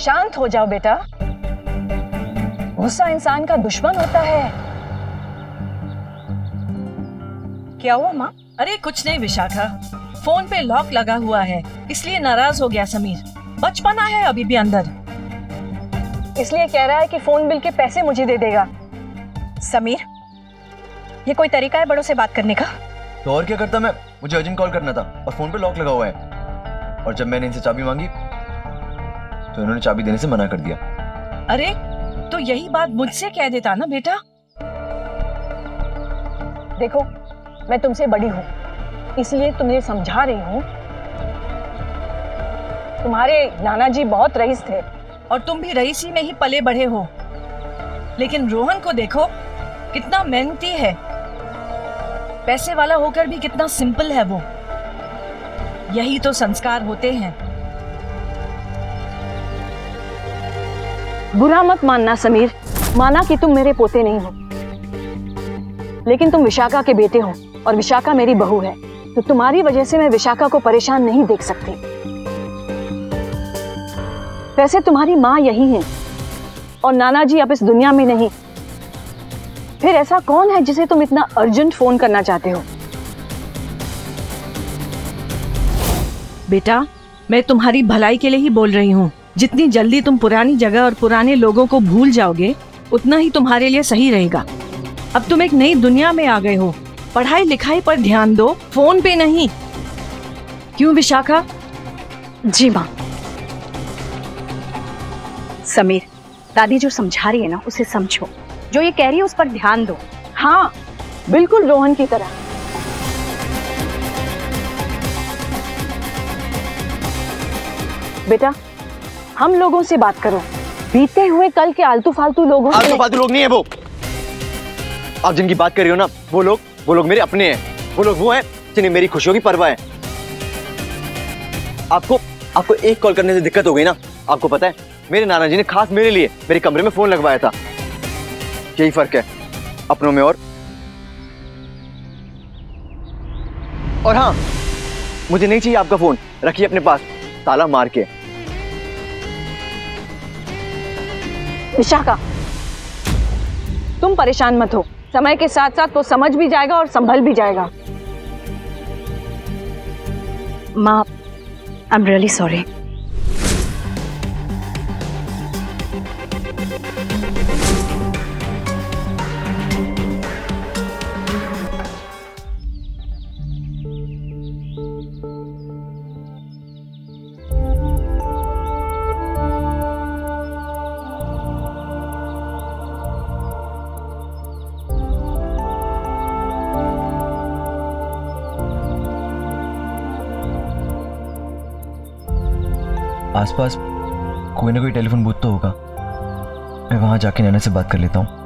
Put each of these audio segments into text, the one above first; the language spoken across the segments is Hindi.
शांत हो जाओ बेटा, गुस्सा इंसान का दुश्मन होता है। क्या हुआ माँ? अरे कुछ नहीं विशाखा, फोन पे लॉक लगा हुआ है इसलिए नाराज हो गया समीर। बचपना है अभी भी अंदर, इसलिए कह रहा है कि फोन बिल के पैसे मुझे दे देगा। समीर, ये कोई तरीका है बड़ों से बात करने का? तो और क्या करता मैं, मुझे अर्जेंट कॉल करना था और फोन पे लॉक लगा हुआ है। और जब मैंने इनसे चाबी मांगी तो इन्होंने चाबी देने से मना कर दिया। अरे तो यही बात मुझसे कह देता ना बेटा। देखो मैं तुमसे बड़ी हूँ इसलिए तुम्हें समझा रही हूँ। तुम्हारे नाना जी बहुत रईस थे और तुम भी रईसी में ही पले बढ़े हो, लेकिन रोहन को देखो कितना मेहनती है, पैसे वाला होकर भी कितना सिंपल है वो। यही तो संस्कार होते हैं। बुरा मत मानना समीर, माना कि तुम मेरे पोते नहीं हो, लेकिन तुम विशाखा के बेटे हो और विशाखा मेरी बहू है, तो तुम्हारी वजह से मैं विशाखा को परेशान नहीं देख सकती। वैसे तुम्हारी माँ यही है और नाना जी अब इस दुनिया में नहीं, फिर ऐसा कौन है जिसे तुम इतना अर्जेंट फोन करना चाहते हो? बेटा मैं तुम्हारी भलाई के लिए ही बोल रही हूँ। जितनी जल्दी तुम पुरानी जगह और पुराने लोगों को भूल जाओगे उतना ही तुम्हारे लिए सही रहेगा। अब तुम एक नई दुनिया में आ गए हो, पढ़ाई लिखाई पर ध्यान दो, फोन पे नहीं। क्यों विशाखा? जी माँ। समीर, दादी जो समझा रही है ना उसे समझो, जो ये कह रही है उस पर ध्यान दो। हाँ बिल्कुल रोहन की तरह। बेटा हम लोगों से बात करो, बीते हुए कल के आलतू फालतू लोगों से। आलतू फालतू लोग नहीं है वो, आप जिनकी बात कर रही हो ना वो लोग मेरे अपने हैं। वो लोग वो हैं जिन्हें मेरी खुशियों की परवाह है। आपको एक कॉल करने से दिक्कत हो गई ना। आपको पता है मेरे नाना जी ने खास मेरे लिए मेरे कमरे में फोन लगवाया था। यही फर्क है अपनों में। और हाँ, मुझे नहीं चाहिए आपका फोन, रखिए अपने पास ताला मार के। विशाखा तुम परेशान मत हो, समय के साथ साथ वो समझ भी जाएगा और संभल भी जाएगा। माँ, आई एम रियली सॉरी। आसपास कोई ना कोई टेलीफोन बूथ तो होगा, मैं वहां जाके नैना से बात कर लेता हूँ।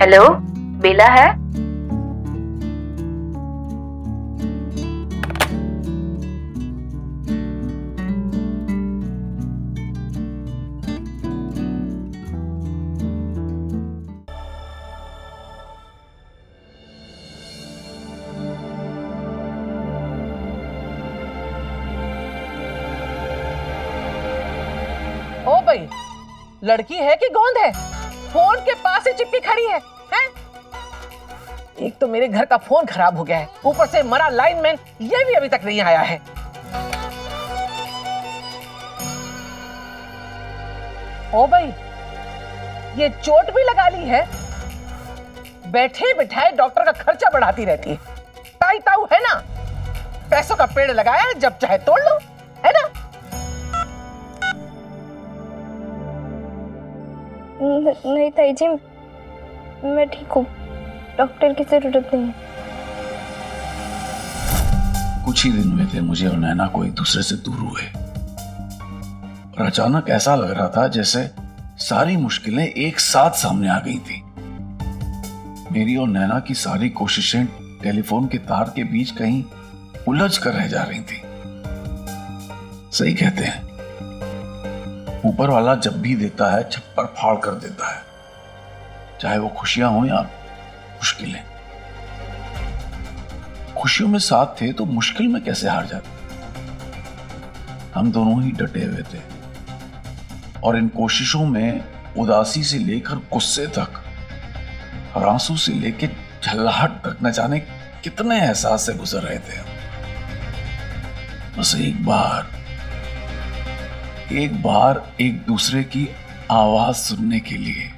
हेलो, बेला है? ओ भाई, लड़की है कि गोंद है? फोन के पास ही चिपकी खड़ी है, हैं? एक तो मेरे घर का फोन खराब हो गया है, ऊपर से मरा लाइनमैन ये भी अभी तक नहीं आया है। ओ भाई, ये चोट भी लगा ली है, बैठे बिठाए डॉक्टर का खर्चा बढ़ाती रहती है। ताई ताऊ है ना, पैसों का पेड़ लगाया है, जब चाहे तोड़ लो, है ना? नहीं ताई जी, मैं ठीक हूँ, डॉक्टर की जरूरत नहीं है। कुछ ही दिन हुए थे मुझे और नैना को एक दूसरे से दूर हुए, और अचानक ऐसा लग रहा था जैसे सारी मुश्किलें एक साथ सामने आ गई थी। मेरी और नैना की सारी कोशिशें टेलीफोन के तार के बीच कहीं उलझ कर रह जा रही थी। सही कहते हैं, ऊपर वाला जब भी देता है छप्पर फाड़ कर देता है, चाहे वो खुशियां हो या मुश्किलें। खुशियों में साथ थे तो मुश्किल में कैसे हार जाते। हम दोनों ही डटे हुए थे, और इन कोशिशों में उदासी से लेकर गुस्से तक और आंसू से लेकर झल्लाहट तक न जाने कितने एहसास से गुजर रहे थे। बस एक बार एक दूसरे की आवाज सुनने के लिए।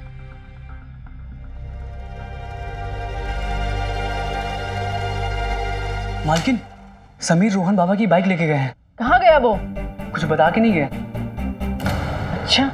मालकिन, समीर रोहन बाबा की बाइक लेके गए हैं। कहाँ गया वो? कुछ बता के नहीं गए। अच्छा,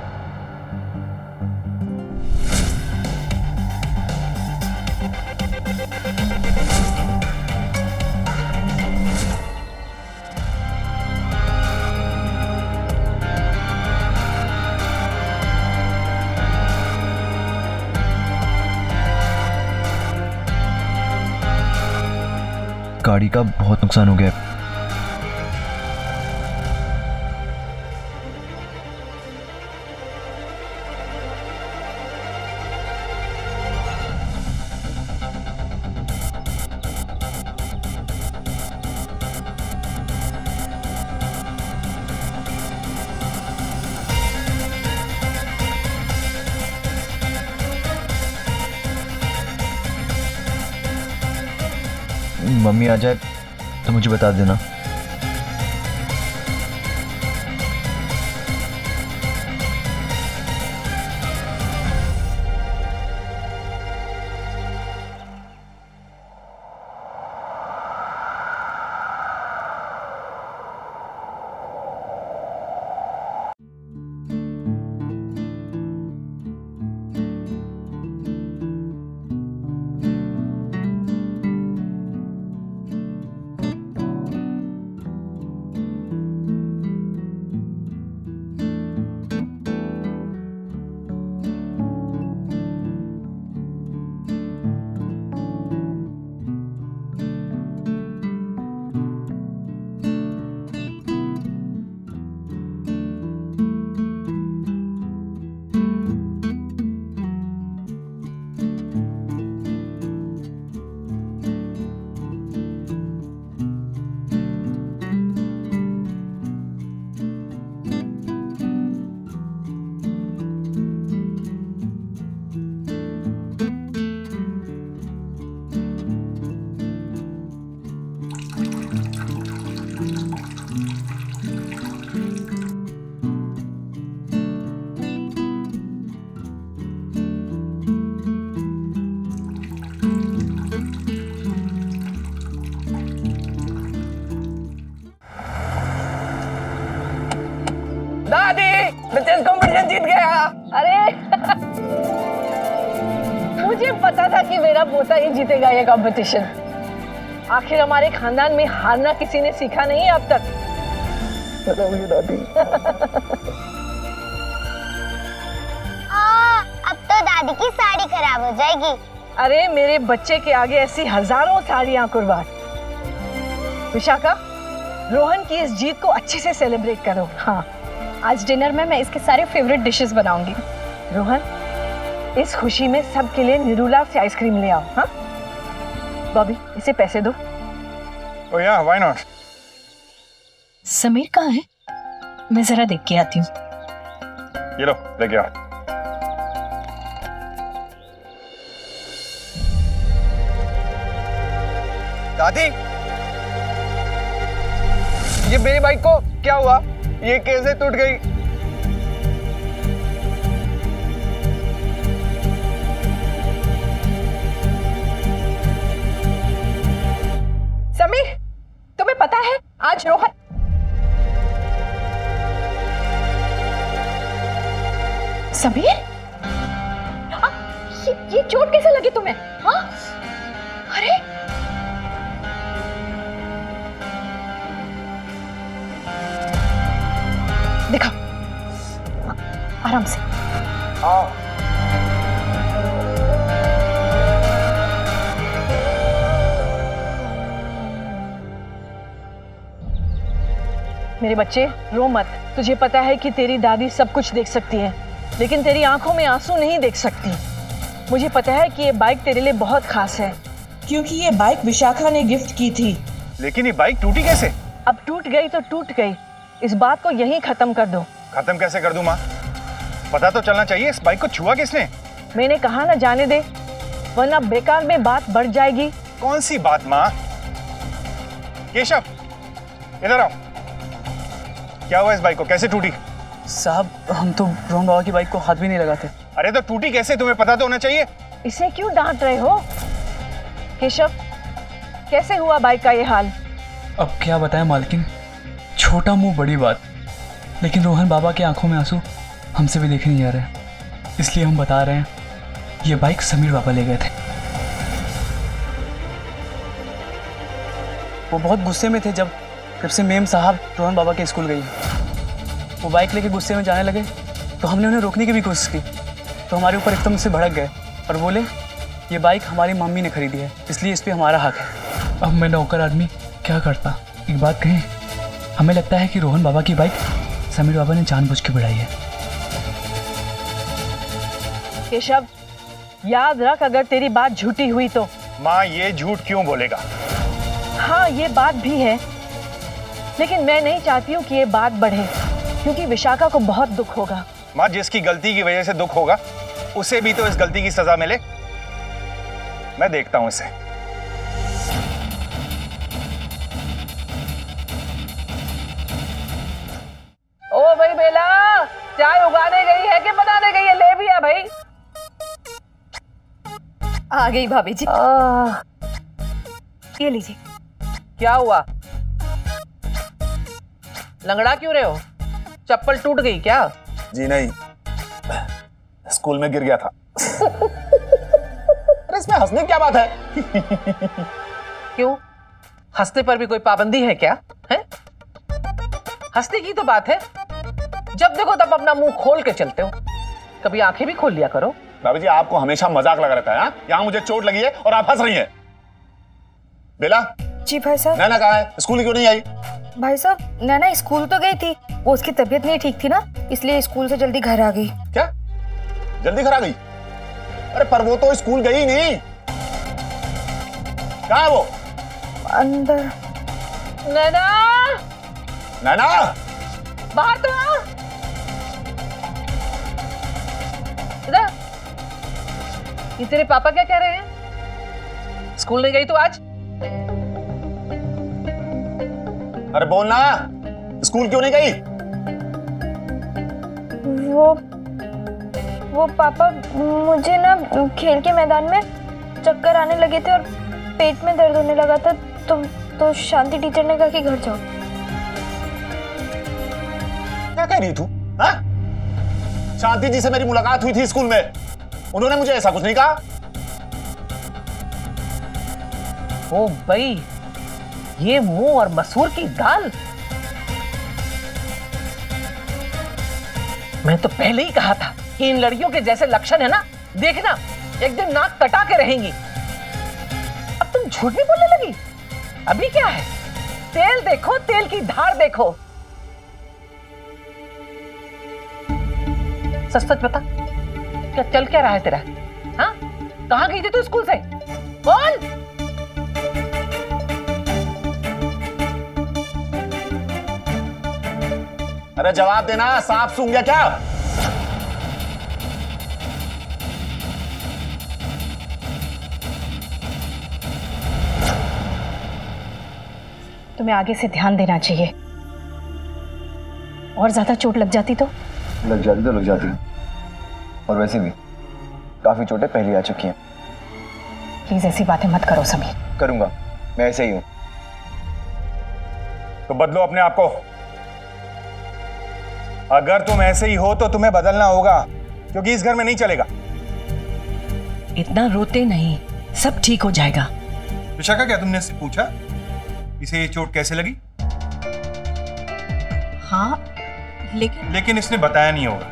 गाड़ी का बहुत नुकसान हो गया। मम्मी आ जाए तो मुझे बता देना। दादी, मैं चेस कंपटीशन जीत गया। अरे मुझे पता था कि मेरा पोता ही जीतेगा ये कंपटीशन। आखिर हमारे खानदान में हारना किसी ने सीखा नहीं है अब तक। दादी अब तो दादी की साड़ी खराब हो जाएगी। अरे मेरे बच्चे के आगे ऐसी हजारों साड़ियां कुर्बान। विशाखा, रोहन की इस जीत को अच्छे से सेलिब्रेट करो। हाँ, आज डिनर में मैं इसके सारे फेवरेट डिशेस बनाऊंगी। रोहन, इस खुशी में सबके लिए निरूला से आइसक्रीम ले आओ। हाँ बॉबी, इसे पैसे दो। Oh yeah, why not? Sameer कहाँ है? मैं जरा देख के आती हूँ। ये लो, लेके आओ। दादी, ये मेरी बाइक को क्या हुआ? ये कैसे टूट गई? समीर, तुम्हें पता है आज रोहन समीर, ये चोट कैसे लगी तुम्हें? हाँ? अरे दिखा, आराम से। मेरे बच्चे, रो मत। तुझे पता है कि तेरी दादी सब कुछ देख सकती है, लेकिन तेरी आंखों में आंसू नहीं देख सकती। मुझे पता है कि ये बाइक तेरे लिए बहुत खास है, क्योंकि ये बाइक विशाखा ने गिफ्ट की थी। लेकिन ये बाइक टूटी कैसे? अब टूट गई तो टूट गई, इस बात को यहीं खत्म कर दो। खत्म कैसे कर दूं माँ? पता तो चलना चाहिए इस बाइक को छुआ किसने? मैंने कहा ना जाने दे, वरना बेकार में बात बढ़ जाएगी। कौन सी बात माँ? केशव, इधर आओ। क्या हुआ इस बाइक को, कैसे टूटी? साहब, हम तो रोहन बाबा की बाइक को हाथ भी नहीं लगाते। अरे तो टूटी कैसे, तुम्हें पता तो होना चाहिए। इसे क्यों डांट रहे हो? केशव, कैसे हुआ बाइक का ये हाल? अब क्या बताएं मालकिन, छोटा मुंह बड़ी बात, लेकिन रोहन बाबा की आंखों में आंसू हमसे भी देखे नहीं जा रहे, इसलिए हम बता रहे हैं, ये बाइक समीर बाबा ले गए थे। वो बहुत गुस्से में थे जब से मेम साहब रोहन बाबा के स्कूल गई। वो बाइक लेके गुस्से में जाने लगे तो हमने उन्हें रोकने की भी कोशिश की, तो हमारे ऊपर एकदम से भड़क गए और बोले ये बाइक हमारी मम्मी ने खरीदी है, इसलिए इस पर हमारा हक है। अब मैं नौकर आदमी क्या करता? एक बात कहें, हमें लगता है कि रोहन बाबा की बाइक समीर बाबा ने जानबूझ के बढ़ाई है। केशव, याद रख, अगर तेरी बात झूठी हुई तो। माँ, ये झूठ क्यों बोलेगा? हाँ, ये बात भी है, लेकिन मैं नहीं चाहती हूँ कि ये बात बढ़े, क्योंकि विशाखा को बहुत दुख होगा। माँ, जिसकी गलती की वजह से दुख होगा, उसे भी तो इस गलती की सजा मिले। मैं देखता हूँ इसे। ओ भाई बेला, चाय उगाने गई है कि बनाने गई है? ले भी आ भाई। आ गई भाभी जी। ये लीजिए। क्या हुआ? लंगड़ा क्यों रहे हो? चप्पल टूट गई क्या? जी नहीं, स्कूल में गिर गया था। अरे इसमें हंसने की क्या बात है? क्यों, हंसने पर भी कोई पाबंदी है क्या? है? हंसने की तो बात है, जब देखो तब अपना मुंह खोल के चलते हो, कभी आंखें भी खोल लिया करो। भाभी जी, आपको हमेशा मजाक लगा रहता है। यहाँ मुझे चोट लगी है और आप हंस रही हैं। बेला। जी भाई साहब। नैना कहाँ है? स्कूल क्यों नहीं आई? भाई साहब, नैना स्कूल तो गई थी, वो उसकी तबीयत नहीं ठीक थी ना, इसलिए स्कूल से जल्दी घर आ गई। क्या जल्दी घर आ गई? अरे पर वो तो स्कूल गई नहीं। कहाँ है वो? अंदर। नैना, नैना, बाहर तो आ। इधर। ये तेरे पापा क्या कह रहे हैं? स्कूल नहीं गई तो आज? अरे बोलना, स्कूल क्यों नहीं गई? वो पापा, मुझे ना खेल के मैदान में चक्कर आने लगे थे और पेट में दर्द होने लगा था, तो शांति टीचर ने कहा कि घर जाओ। क्या कह रही तू? हाँ? शांति जी से मेरी मुलाकात हुई थी स्कूल में, उन्होंने मुझे ऐसा कुछ नहीं कहा। ओ भाई, ये मुंह और मसूर की दाल। मैं तो पहले ही कहा था कि इन लड़कियों के जैसे लक्षण है ना, देखना एक दिन नाक कटा के रहेंगी। अब तुम झूठ भी बोलने लगी। अभी क्या है, तेल देखो, तेल की धार देखो। सच सच बता, क्या चल क्या रहा है तेरा? हाँ, कहाँ गई थी तू स्कूल से? बोल। अरे जवाब देना, सांप सूंघ गया क्या? तुम्हें आगे से ध्यान देना चाहिए। और ज्यादा चोट लग जाती तो? लग जाती और वैसे भी काफी चोटें पहले आ चुकी हैं। प्लीज ऐसी बातें मत करो समीर। करूंगा, मैं ऐसे ही हूं। तो बदलो अपने आप को। अगर तुम ऐसे ही हो तो तुम्हें बदलना होगा, क्योंकि इस घर में नहीं चलेगा। इतना रोते नहीं, सब ठीक हो जाएगा। विशाखा, क्या तुमने इससे पूछा इसे ये चोट कैसे लगी? हाँ, लेकिन इसने बताया नहीं होगा।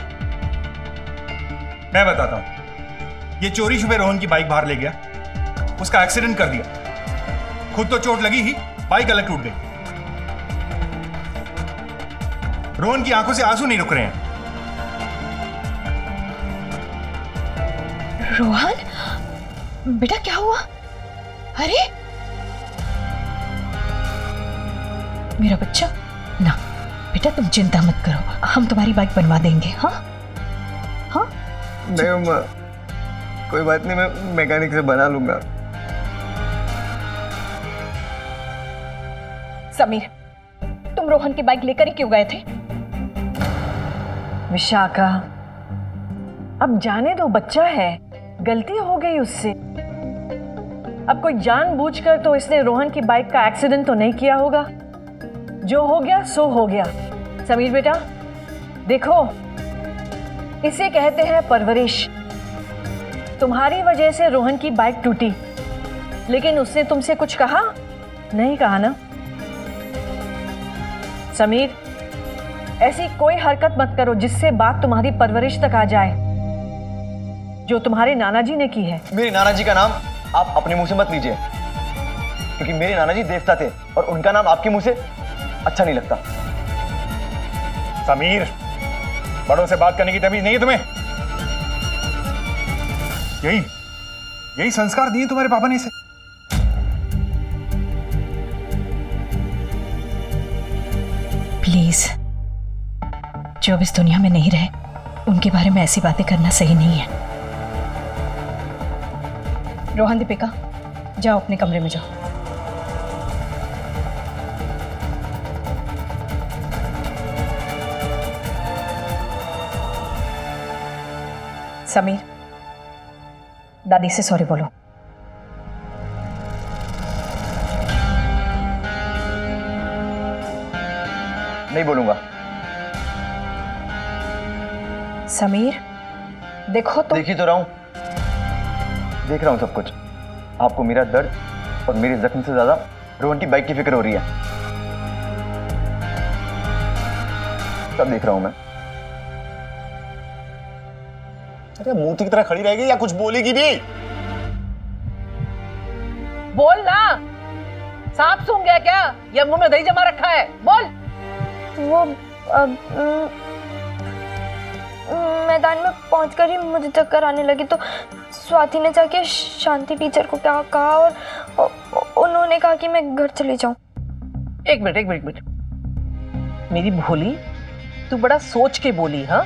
मैं बताता हूं। ये चोरी छुपे रोहन की बाइक बाहर ले गया, उसका एक्सीडेंट कर दिया। खुद तो चोट लगी ही, बाइक अलग टूट गई। रोहन की आंखों से आंसू नहीं रुक रहे हैं। रोहन, बेटा क्या हुआ? अरे मेरा बच्चा, ना बेटा तुम चिंता मत करो, हम तुम्हारी बाइक बनवा देंगे। हाँ हाँ, नहीं अम्मा, कोई बात नहीं, मैं मैकेनिक से बना लूंगा। समीर, तुम रोहन की बाइक लेकर ही क्यों गए थे? विशाखा, अब जाने दो, बच्चा है, गलती हो गई उससे। अब कोई जानबूझकर तो इसने रोहन की बाइक का एक्सीडेंट तो नहीं किया होगा। जो हो गया सो हो गया। समीर बेटा देखो, इसे कहते हैं परवरिश। तुम्हारी वजह से रोहन की बाइक टूटी, लेकिन उसने तुमसे कुछ कहा नहीं? कहा ना? समीर, ऐसी कोई हरकत मत करो जिससे बात तुम्हारी परवरिश तक आ जाए, जो तुम्हारे नाना जी ने की है। मेरे नाना जी का नाम आप अपने मुंह से मत लीजिए, क्योंकि मेरे नाना जी देवता थे और उनका नाम आपके मुंह से अच्छा नहीं लगता। समीर, बड़ों से बात करने की तमीज नहीं है तुम्हें? यही संस्कार दिए तुम्हारे पापा ने इसे। प्लीज, जो अब इस दुनिया में नहीं रहे उनके बारे में ऐसी बातें करना सही नहीं है। रोहन, दीपिका, जाओ अपने कमरे में जाओ। समीर, दादी से सॉरी बोलो। नहीं बोलूंगा। समीर देखो तो। देख ही तो रहा हूं, देख रहा हूं सब कुछ। आपको मेरा दर्द और मेरे जख्म से ज्यादा रोहन की बाइक की फिक्र हो रही है। सब देख रहा हूं मैं। अरे मूर्ति की तरह खड़ी रहेगी या कुछ बोलेगी भी? बोल ना, सांप सूंघ गया क्या या मुंह में दही जमा रखा है? बोल। वो मैदान में पहुंचकर ही मुझे चक्कर आने लगी, तो स्वाति ने जाके शांति टीचर को क्या कहा और उन्होंने कहा कि मैं घर चले जाऊं। एक मिनट, मेरी भोली, तू बड़ा सोच के बोली। हाँ,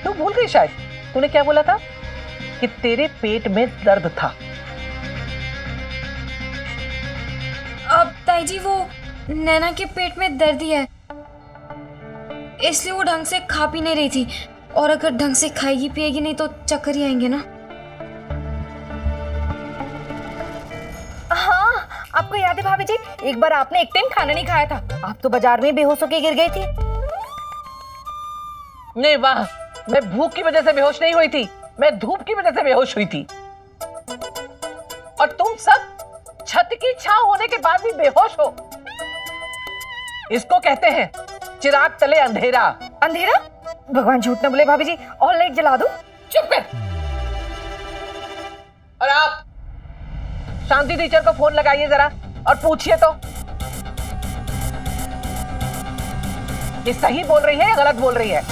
तू भूल गई शायद। तूने क्या बोला था? कि तेरे पेट में दर्द था। अब ताई जी, वो नैना के पेट में दर्द ही है, इसलिए वो ढंग से खा पी नहीं रही थी, और अगर ढंग से खाएगी पिएगी नहीं तो चक्कर ही आएंगे ना। हाँ, आपको याद है भाभी जी, एक बार आपने एक टाइम खाना नहीं खाया था, आप तो बाजार में बेहोश होकर गिर गई थी। नहीं वाह, मैं भूख की वजह से बेहोश नहीं हुई थी, मैं धूप की वजह से बेहोश हुई थी। और तुम सब छत की छांव होने के बाद भी बेहोश हो। इसको कहते हैं चिराग तले अंधेरा। अंधेरा? भगवान झूठ न बोले भाभी जी, और लाइट जला दो। चुप कर। शांति टीचर को फोन लगाइए जरा और पूछिए तो ये सही बोल रही है या गलत बोल रही है।